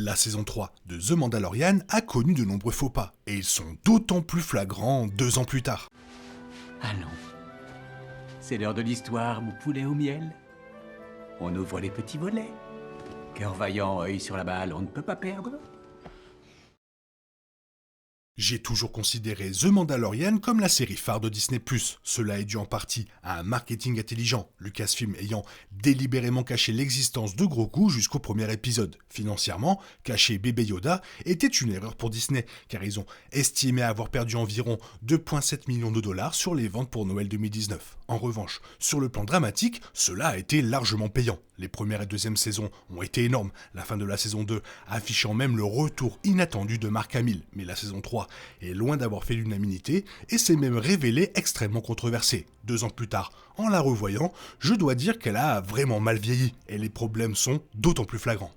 La saison 3 de The Mandalorian a connu de nombreux faux pas, et ils sont d'autant plus flagrants 2 ans plus tard. Allons. C'est l'heure de l'histoire, mon poulet au miel. On ouvre les petits volets. Cœur vaillant, œil sur la balle, on ne peut pas perdre. J'ai toujours considéré The Mandalorian comme la série phare de Disney+. Cela est dû en partie à un marketing intelligent, Lucasfilm ayant délibérément caché l'existence de Grogu jusqu'au premier épisode. Financièrement, cacher bébé Yoda était une erreur pour Disney, car ils ont estimé avoir perdu environ 2,7 millions de dollars sur les ventes pour Noël 2019. En revanche, sur le plan dramatique, cela a été largement payant. Les premières et deuxièmes saisons ont été énormes, la fin de la saison 2 affichant même le retour inattendu de Mark Hamill, mais la saison 3 est loin d'avoir fait l'unanimité et s'est même révélée extrêmement controversée. 2 ans plus tard, en la revoyant, je dois dire qu'elle a vraiment mal vieilli et les problèmes sont d'autant plus flagrants.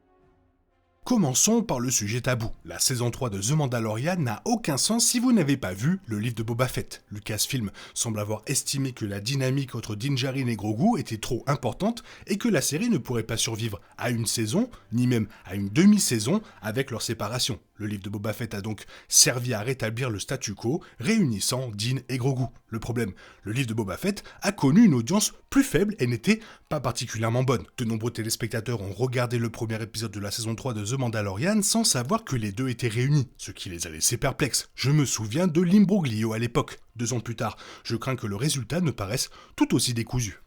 Commençons par le sujet tabou. La saison 3 de The Mandalorian n'a aucun sens si vous n'avez pas vu le livre de Boba Fett. Lucasfilm semble avoir estimé que la dynamique entre Din Djarin et Grogu était trop importante et que la série ne pourrait pas survivre à une saison, ni même à une demi-saison avec leur séparation. Le livre de Boba Fett a donc servi à rétablir le statu quo, réunissant Din et Grogu. Le problème, le livre de Boba Fett a connu une audience plus faible et n'était pas particulièrement bonne. De nombreux téléspectateurs ont regardé le premier épisode de la saison 3 de The Mandalorian sans savoir que les deux étaient réunis, ce qui les a laissés perplexes. Je me souviens de l'imbroglio à l'époque. 2 ans plus tard, je crains que le résultat ne paraisse tout aussi décousu.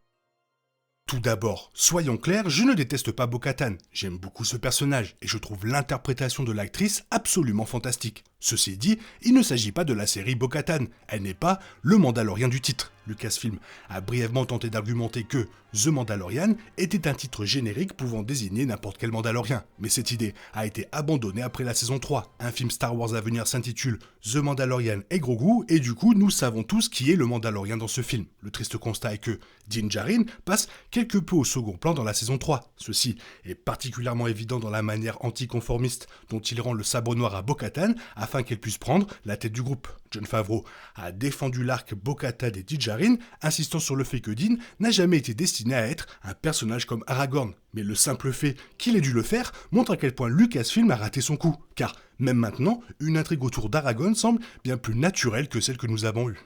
Tout d'abord, soyons clairs, je ne déteste pas Bo-Katan. J'aime beaucoup ce personnage et je trouve l'interprétation de l'actrice absolument fantastique. Ceci dit, il ne s'agit pas de la série Bo-Katan, elle n'est pas le Mandalorien du titre. Lucasfilm a brièvement tenté d'argumenter que The Mandalorian était un titre générique pouvant désigner n'importe quel Mandalorien, mais cette idée a été abandonnée après la saison 3. Un film Star Wars à venir s'intitule The Mandalorian et Grogu, et du coup nous savons tous qui est le Mandalorien dans ce film. Le triste constat est que Din Djarin passe quelque peu au second plan dans la saison 3. Ceci est particulièrement évident dans la manière anticonformiste dont il rend le sabre noir à Bo-Katan afin qu'elle puisse prendre la tête du groupe. Jon Favreau a défendu l'arc Bo-Katan et Din Djarin, insistant sur le fait que Din n'a jamais été destiné à être un personnage comme Aragorn. Mais le simple fait qu'il ait dû le faire montre à quel point Lucasfilm a raté son coup, car même maintenant, une intrigue autour d'Aragorn semble bien plus naturelle que celle que nous avons eue.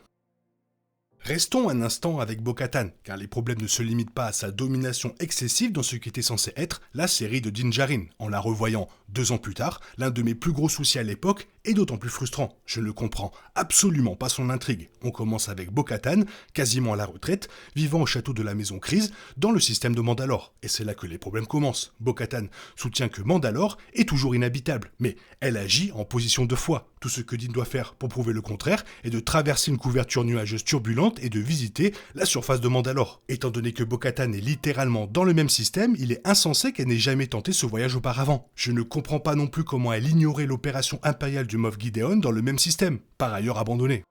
Restons un instant avec Bo-Katan, car les problèmes ne se limitent pas à sa domination excessive dans ce qui était censé être la série de Din Djarin. En la revoyant 2 ans plus tard, l'un de mes plus gros soucis à l'époque est d'autant plus frustrant. Je ne comprends absolument pas son intrigue. On commence avec Bo-Katan, quasiment à la retraite, vivant au château de la Maison Grise, dans le système de Mandalore. Et c'est là que les problèmes commencent. Bo-Katan soutient que Mandalore est toujours inhabitable, mais elle agit en position de foi. Tout ce que Din doit faire pour prouver le contraire est de traverser une couverture nuageuse turbulente et de visiter la surface de Mandalore. Étant donné que Bo-Katan est littéralement dans le même système, il est insensé qu'elle n'ait jamais tenté ce voyage auparavant. Je ne comprends pas non plus comment elle ignorait l'opération impériale du Moff Gideon dans le même système, par ailleurs abandonné.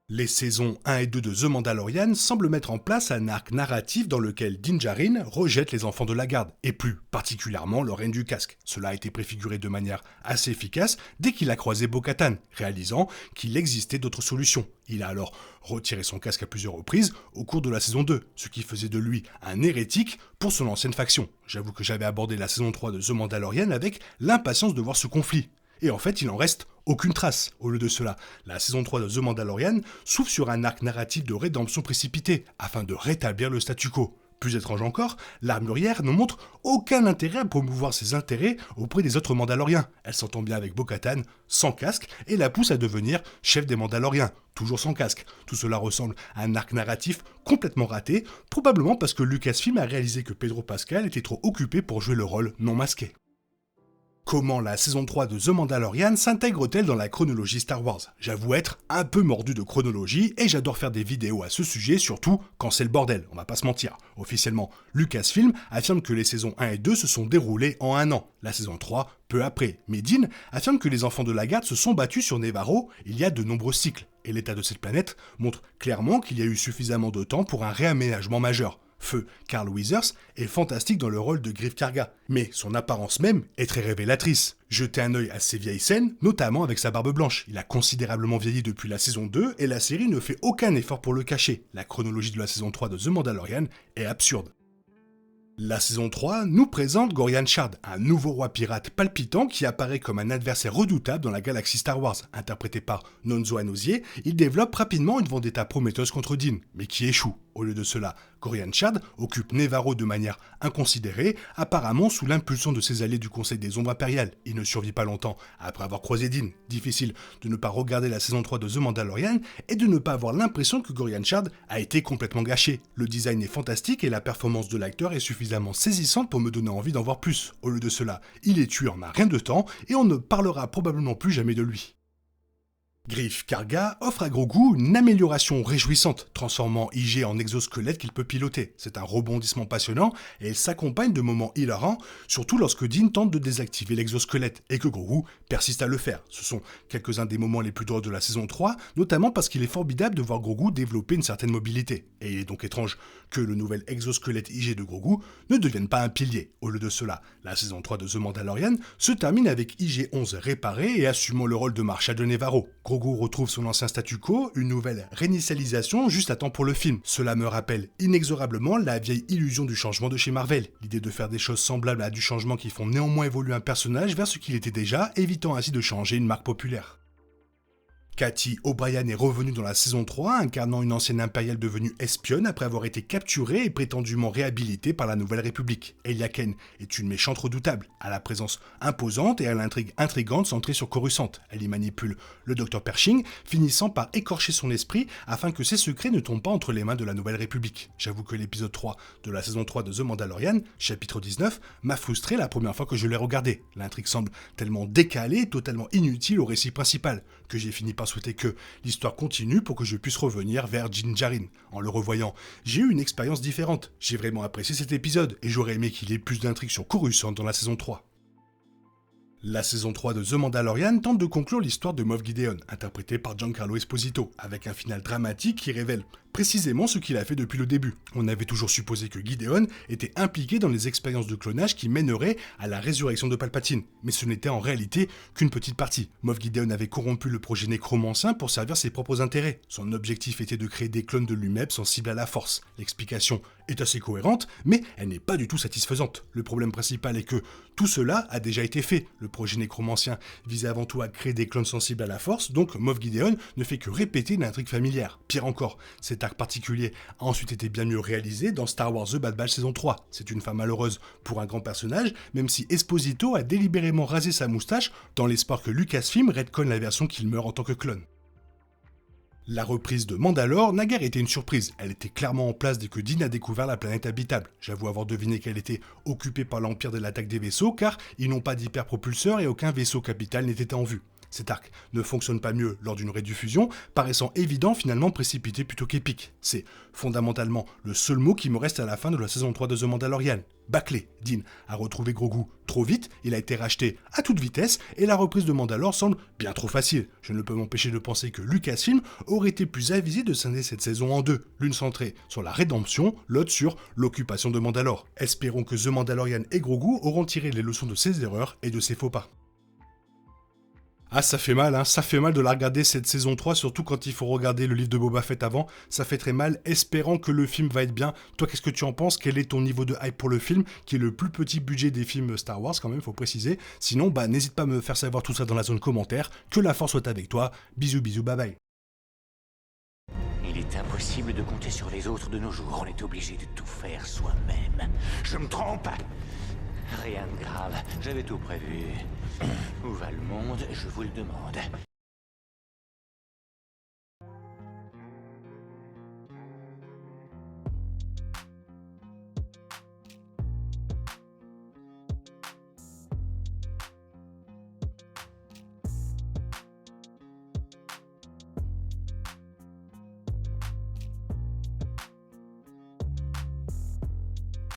Les saisons 1 et 2 de The Mandalorian semblent mettre en place un arc narratif dans lequel Din Djarin rejette les enfants de la garde, et plus particulièrement le règne du casque. Cela a été préfiguré de manière assez efficace dès qu'il a croisé Bo-Katan, réalisant qu'il existait d'autres solutions. Il a alors retiré son casque à plusieurs reprises au cours de la saison 2, ce qui faisait de lui un hérétique pour son ancienne faction. J'avoue que j'avais abordé la saison 3 de The Mandalorian avec l'impatience de voir ce conflit. Et en fait, il n'en reste aucune trace. Au lieu de cela, la saison 3 de The Mandalorian s'ouvre sur un arc narratif de rédemption précipité, afin de rétablir le statu quo. Plus étrange encore, l'armurière ne montre aucun intérêt à promouvoir ses intérêts auprès des autres Mandaloriens. Elle s'entend bien avec Bo-Katan, sans casque, et la pousse à devenir chef des Mandaloriens, toujours sans casque. Tout cela ressemble à un arc narratif complètement raté, probablement parce que Lucasfilm a réalisé que Pedro Pascal était trop occupé pour jouer le rôle non masqué. Comment la saison 3 de The Mandalorian s'intègre-t-elle dans la chronologie Star Wars? J'avoue être un peu mordu de chronologie et j'adore faire des vidéos à ce sujet, surtout quand c'est le bordel, on va pas se mentir. Officiellement, Lucasfilm affirme que les saisons 1 et 2 se sont déroulées en un an, la saison 3 peu après. Mais Din affirme que les enfants de la garde se sont battus sur Nevarro il y a de nombreux cycles, et l'état de cette planète montre clairement qu'il y a eu suffisamment de temps pour un réaménagement majeur. Feu Carl Weathers est fantastique dans le rôle de Greef Karga, mais son apparence même est très révélatrice. Jetez un œil à ses vieilles scènes, notamment avec sa barbe blanche. Il a considérablement vieilli depuis la saison 2 et la série ne fait aucun effort pour le cacher. La chronologie de la saison 3 de The Mandalorian est absurde. La saison 3 nous présente Gorian Shard, un nouveau roi pirate palpitant qui apparaît comme un adversaire redoutable dans la galaxie Star Wars. Interprété par Nonzo Anozie, il développe rapidement une vendetta prometteuse contre Din, mais qui échoue. Au lieu de cela, Gorian Shard occupe Nevarro de manière inconsidérée, apparemment sous l'impulsion de ses alliés du Conseil des Ombres Impériales. Il ne survit pas longtemps après avoir croisé Din. Difficile de ne pas regarder la saison 3 de The Mandalorian et de ne pas avoir l'impression que Gorian Shard a été complètement gâché. Le design est fantastique et la performance de l'acteur est suffisamment saisissante pour me donner envie d'en voir plus. Au lieu de cela, il est tué en un rien de temps et on ne parlera probablement plus jamais de lui. Greef Karga offre à Grogu une amélioration réjouissante, transformant IG en exosquelette qu'il peut piloter. C'est un rebondissement passionnant et il s'accompagne de moments hilarants, surtout lorsque Din tente de désactiver l'exosquelette et que Grogu persiste à le faire. Ce sont quelques-uns des moments les plus drôles de la saison 3, notamment parce qu'il est formidable de voir Grogu développer une certaine mobilité. Et il est donc étrange que le nouvel exosquelette IG de Grogu ne devienne pas un pilier. Au lieu de cela, la saison 3 de The Mandalorian se termine avec IG-11 réparé et assumant le rôle de Marshal de Nevarro. Grogu retrouve son ancien statu quo, une nouvelle réinitialisation juste à temps pour le film. Cela me rappelle inexorablement la vieille illusion du changement de chez Marvel, l'idée de faire des choses semblables à du changement qui font néanmoins évoluer un personnage vers ce qu'il était déjà, évitant ainsi de changer une marque populaire. Cathy O'Brien est revenue dans la saison 3, incarnant une ancienne impériale devenue espionne après avoir été capturée et prétendument réhabilitée par la Nouvelle République. Elia Kane est une méchante redoutable, à la présence imposante et à l'intrigue intrigante centrée sur Coruscant. Elle y manipule le Dr Pershing, finissant par écorcher son esprit afin que ses secrets ne tombent pas entre les mains de la Nouvelle République. J'avoue que l'épisode 3 de la saison 3 de The Mandalorian, chapitre 19, m'a frustré la première fois que je l'ai regardé. L'intrigue semble tellement décalée et totalement inutile au récit principal, que j'ai fini par souhaiter que l'histoire continue pour que je puisse revenir vers Din Djarin. En le revoyant, j'ai eu une expérience différente. J'ai vraiment apprécié cet épisode et j'aurais aimé qu'il y ait plus d'intrigues sur Coruscant dans la saison 3. La saison 3 de The Mandalorian tente de conclure l'histoire de Moff Gideon, interprété par Giancarlo Esposito, avec un final dramatique qui révèle précisément ce qu'il a fait depuis le début. On avait toujours supposé que Gideon était impliqué dans les expériences de clonage qui mèneraient à la résurrection de Palpatine, mais ce n'était en réalité qu'une petite partie. Moff Gideon avait corrompu le projet nécromancien pour servir ses propres intérêts. Son objectif était de créer des clones de lui-même sensibles à la force. L'explication est assez cohérente, mais elle n'est pas du tout satisfaisante. Le problème principal est que tout cela a déjà été fait. Le projet nécromancien visait avant tout à créer des clones sensibles à la force, donc Moff Gideon ne fait que répéter une intrigue familière. Pire encore, cet arc particulier a ensuite été bien mieux réalisé dans Star Wars The Bad Batch saison 3. C'est une fin malheureuse pour un grand personnage, même si Esposito a délibérément rasé sa moustache dans l'espoir que Lucasfilm retconne la version qu'il meurt en tant que clone. La reprise de Mandalore n'a guère été une surprise, elle était clairement en place dès que Din a découvert la planète habitable. J'avoue avoir deviné qu'elle était occupée par l'Empire de l'attaque des vaisseaux, car ils n'ont pas d'hyperpropulseur et aucun vaisseau capital n'était en vue. Cet arc ne fonctionne pas mieux lors d'une rediffusion, paraissant évident finalement précipité plutôt qu'épique. C'est fondamentalement le seul mot qui me reste à la fin de la saison 3 de The Mandalorian. Bâclé, Din a retrouvé Grogu trop vite, il a été racheté à toute vitesse et la reprise de Mandalore semble bien trop facile. Je ne peux m'empêcher de penser que Lucasfilm aurait été plus avisé de scinder cette saison en deux, l'une centrée sur la rédemption, l'autre sur l'occupation de Mandalore. Espérons que The Mandalorian et Grogu auront tiré les leçons de ses erreurs et de ses faux pas. Ah, ça fait mal, hein, ça fait mal de la regarder cette saison 3, surtout quand il faut regarder le livre de Boba Fett avant, ça fait très mal, espérant que le film va être bien. Toi, qu'est-ce que tu en penses? Quel est ton niveau de hype pour le film, qui est le plus petit budget des films Star Wars quand même, faut préciser. Sinon, n'hésite pas à me faire savoir tout ça dans la zone commentaire, que la force soit avec toi, bisous bisous, bye bye. Il est impossible de compter sur les autres de nos jours, on est obligé de tout faire soi-même. Je me trompe? Rien de grave, j'avais tout prévu. Où va le monde, je vous le demande.